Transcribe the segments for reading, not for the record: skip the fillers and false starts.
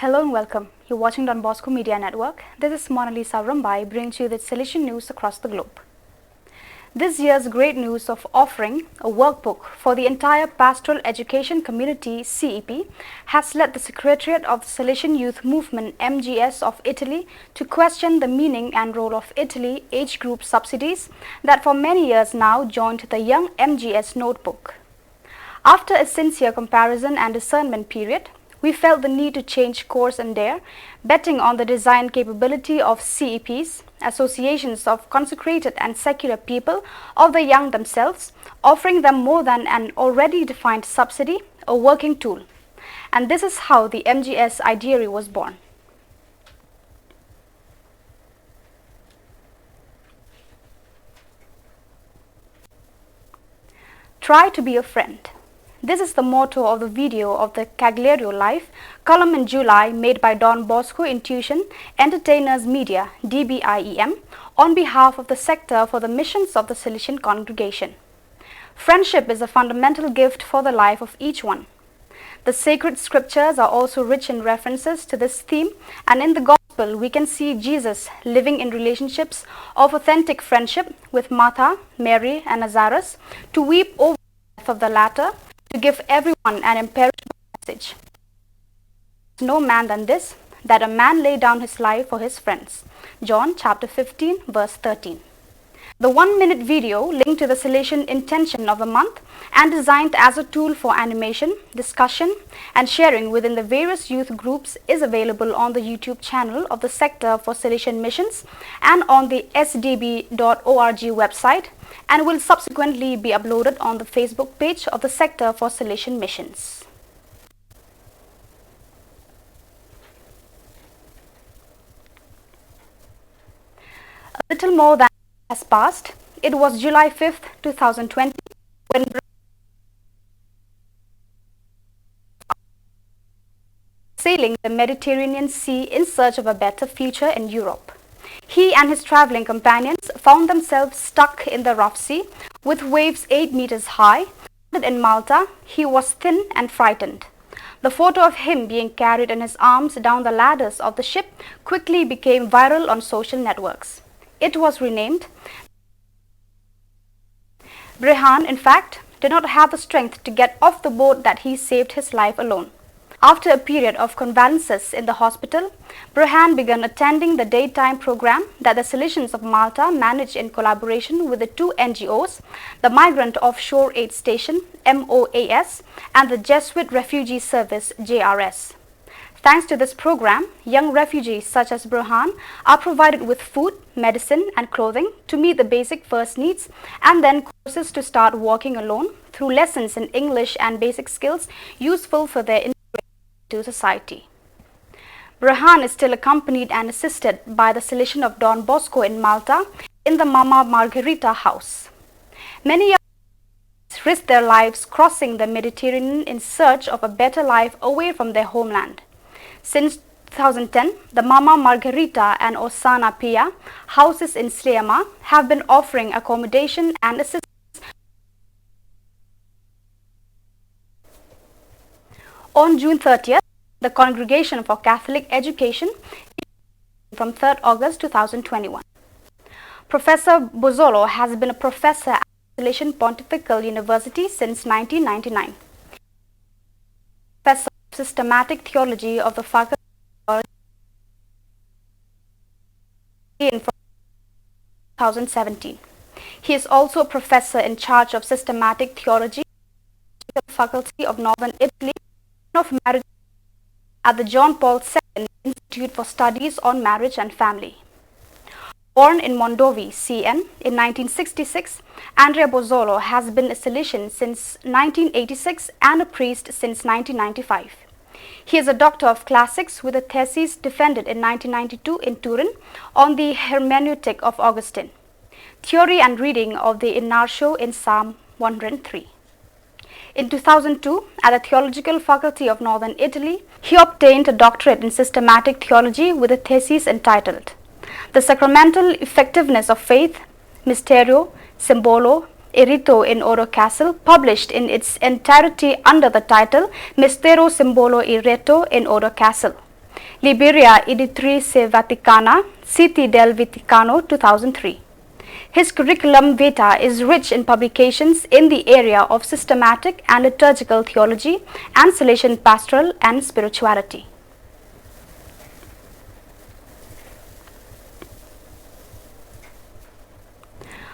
Hello and welcome. You're watching Don Bosco Media Network. This is Monalisa Rambai bringing you the Salesian news across the globe. This year's great news of offering a workbook for the entire pastoral education community CEP has led the Secretariat of the Salesian Youth Movement MGS of Italy to question the meaning and role of Italy age group subsidies that for many years now joined the young MGS notebook. After a sincere comparison and discernment period, we felt the need to change course and dare, betting on the design capability of CEPs, associations of consecrated and secular people, of the young themselves, offering them more than an already defined subsidy, a working tool. And this is how the MGS ideary was born. Try to be a friend. This is the motto of the video of the Cagliario Life column in July made by Don Bosco Intuition Entertainers Media DBIEM on behalf of the sector for the missions of the Salesian congregation. Friendship is a fundamental gift for the life of each one. The sacred scriptures are also rich in references to this theme, and in the gospel we can see Jesus living in relationships of authentic friendship with Martha, Mary and Lazarus, to weep over the death of the latter, to give everyone an imperishable message. No man than this, that a man lay down his life for his friends. John chapter 15 verse 13. The 1-minute video linked to the Salesian intention of the month and designed as a tool for animation, discussion and sharing within the various youth groups is available on the YouTube channel of the Sector for Salesian Missions and on the sdb.org website, and will subsequently be uploaded on the Facebook page of the Sector for Salesian Missions. A little more than has passed. It was July 5th, 2020 when sailing the Mediterranean Sea in search of a better future in Europe. He and his traveling companions found themselves stuck in the rough sea with waves 8 meters high. In Malta, he was thin and frightened. The photo of him being carried in his arms down the ladders of the ship quickly became viral on social networks. It was renamed. Brehan, in fact, did not have the strength to get off the boat that he saved his life alone. After a period of convalescence in the hospital, Brehan began attending the daytime program that the Salesians of Malta managed in collaboration with the two NGOs, the Migrant Offshore Aid Station MOAS and the Jesuit Refugee Service JRS. Thanks to this program, young refugees such as Brehan are provided with food, medicine and clothing to meet the basic first needs, and then courses to start walking alone through lessons in English and basic skills useful for their to society. Brehan is still accompanied and assisted by the Salesian of Don Bosco in Malta in the Mama Margherita house. Many young risk their lives crossing the Mediterranean in search of a better life away from their homeland. Since 2010, the Mama Margherita and Osana Pia houses in Sleama have been offering accommodation and assistance. On June 30th, the Congregation for Catholic Education from 3rd August 2021. Professor Bozzolo has been a professor at Salesian Pontifical University since 1999. Professor of Systematic Theology of the Faculty of Theology in 2017. He is also a professor in charge of Systematic Theology at the Faculty of Northern Italy of Marriage at the John Paul II Institute for Studies on Marriage and Family. Born in Mondovi, CN in 1966, Andrea Bozzolo has been a Salesian since 1986 and a priest since 1995. He is a Doctor of Classics with a thesis defended in 1992 in Turin on the hermeneutic of Augustine, theory and reading of the Inarcio in Psalm 103. In 2002, at the Theological Faculty of Northern Italy, he obtained a doctorate in systematic theology with a thesis entitled The Sacramental Effectiveness of Faith, Mysterio, Simbolo, e Rito in Oro Castle, published in its entirety under the title Mistero Simbolo e Rito in Oro Castle. Liberia Editrice Vaticana, City del Vaticano 2003. His curriculum vitae is rich in publications in the area of systematic and liturgical theology and Salesian pastoral and spirituality.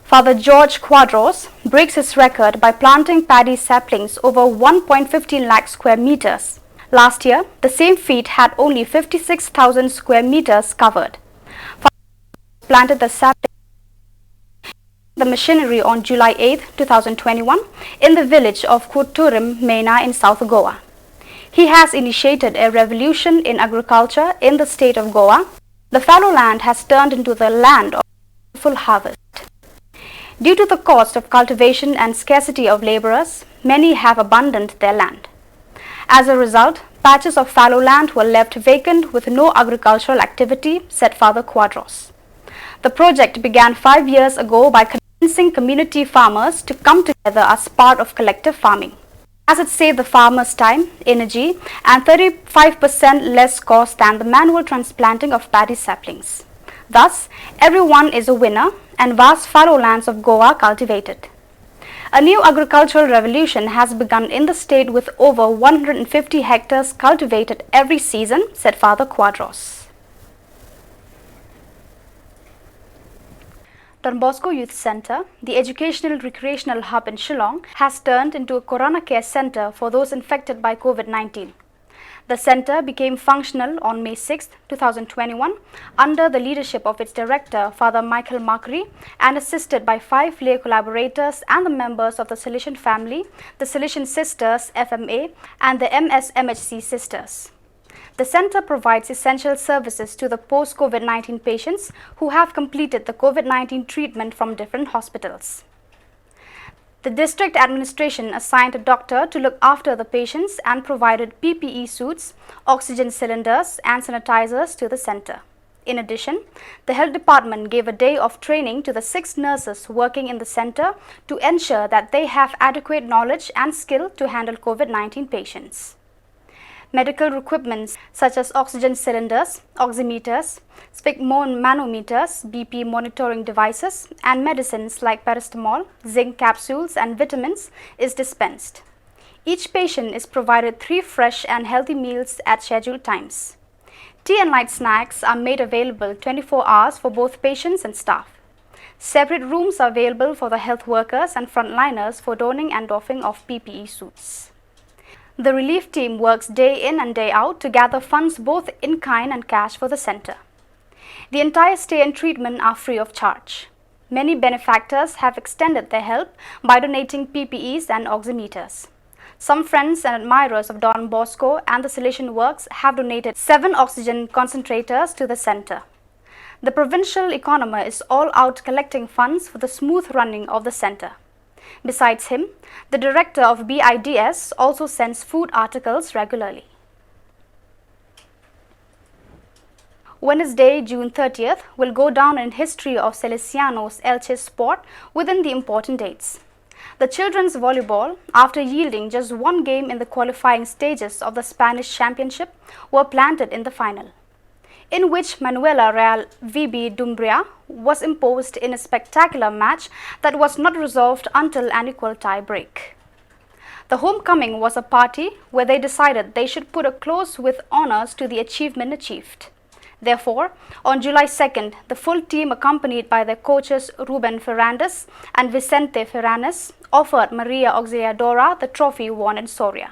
Father George Quadros breaks his record by planting paddy saplings over 1.15 lakh square meters. Last year, the same feat had only 56,000 square meters covered. Father planted the sapling the machinery on July 8, 2021 in the village of Kuturim, Mena in South Goa. He has initiated a revolution in agriculture in the state of Goa. The fallow land has turned into the land of full harvest. Due to the cost of cultivation and scarcity of laborers, many have abandoned their land. As a result, patches of fallow land were left vacant with no agricultural activity, said Father Quadros. The project began 5 years ago by convincing community farmers to come together as part of collective farming, as it saved the farmers time, energy, and 35% less cost than the manual transplanting of paddy saplings. Thus, everyone is a winner and vast fallow lands of Goa cultivated. A new agricultural revolution has begun in the state with over 150 hectares cultivated every season, said Father Quadros. Don Bosco Youth Center, the educational recreational hub in Shillong, has turned into a Corona care center for those infected by COVID-19. The center became functional on May 6, 2021 under the leadership of its director, Father Michael Macri, and assisted by 5 lay collaborators and the members of the Salesian family, the Salesian Sisters FMA and the MSMHC Sisters. The center provides essential services to the post-COVID-19 patients who have completed the COVID-19 treatment from different hospitals. The district administration assigned a doctor to look after the patients and provided PPE suits, oxygen cylinders and sanitizers to the center. In addition, the health department gave a day of training to the 6 nurses working in the center to ensure that they have adequate knowledge and skill to handle COVID-19 patients. Medical equipment such as oxygen cylinders, oximeters, sphygmomanometers, BP monitoring devices, and medicines like paracetamol, zinc capsules, and vitamins is dispensed. Each patient is provided 3 fresh and healthy meals at scheduled times. Tea and light snacks are made available 24 hours for both patients and staff. Separate rooms are available for the health workers and frontliners for donning and doffing of PPE suits. The relief team works day in and day out to gather funds both in kind and cash for the center. The entire stay and treatment are free of charge. Many benefactors have extended their help by donating PPEs and oximeters. Some friends and admirers of Don Bosco and the Salesian works have donated 7 oxygen concentrators to the center. The provincial economer is all out collecting funds for the smooth running of the center. Besides him, the director of BIDS also sends food articles regularly. Wednesday, June 30th will go down in history of Salesianos Elche sport within the important dates. The children's volleyball, after yielding just 1 game in the qualifying stages of the Spanish Championship, were planted in the final, in which Manuela Real VB Dumbria was imposed in a spectacular match that was not resolved until an equal tie break. The homecoming was a party where they decided they should put a close with honors to the achievement achieved. Therefore, on July 2nd, the full team, accompanied by their coaches Ruben Ferrandes and Vicente Ferranes, offered Maria Auxiliadora the trophy won in Soria.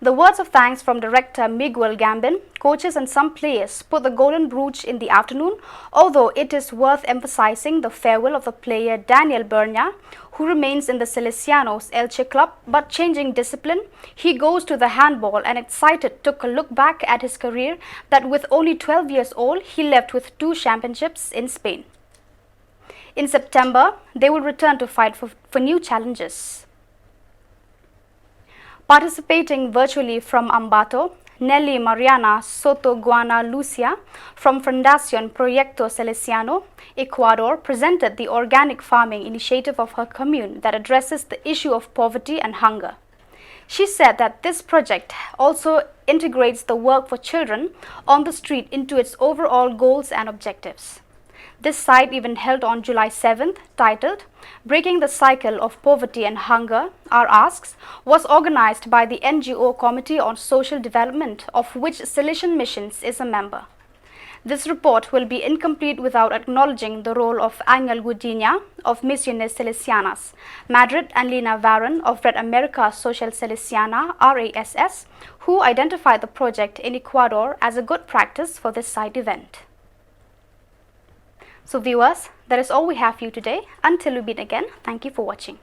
The words of thanks from director Miguel Gambin, coaches and some players put the golden brooch in the afternoon, although it is worth emphasizing the farewell of the player Daniel Bernia, who remains in the Salesianos Elche club but changing discipline. He goes to the handball and excited took a look back at his career that with only 12 years old he left with 2 championships in Spain. In September, they will return to fight for new challenges. Participating virtually from Ambato, Nelly Mariana Soto Guana Lucia from Fundación Proyecto Salesiano, Ecuador, presented the organic farming initiative of her commune that addresses the issue of poverty and hunger. She said that this project also integrates the work for children on the street into its overall goals and objectives. This side event held on July 7th, titled Breaking the Cycle of Poverty and Hunger, Our Asks, was organized by the NGO Committee on Social Development, of which Salesian Missions is a member. This report will be incomplete without acknowledging the role of Angel Gudinha of Misiones Salesianas, Madrid, and Lina Varron of Red America Social Salesiana RASS, who identified the project in Ecuador as a good practice for this side event. So viewers, that is all we have for you today. Until we meet again, thank you for watching.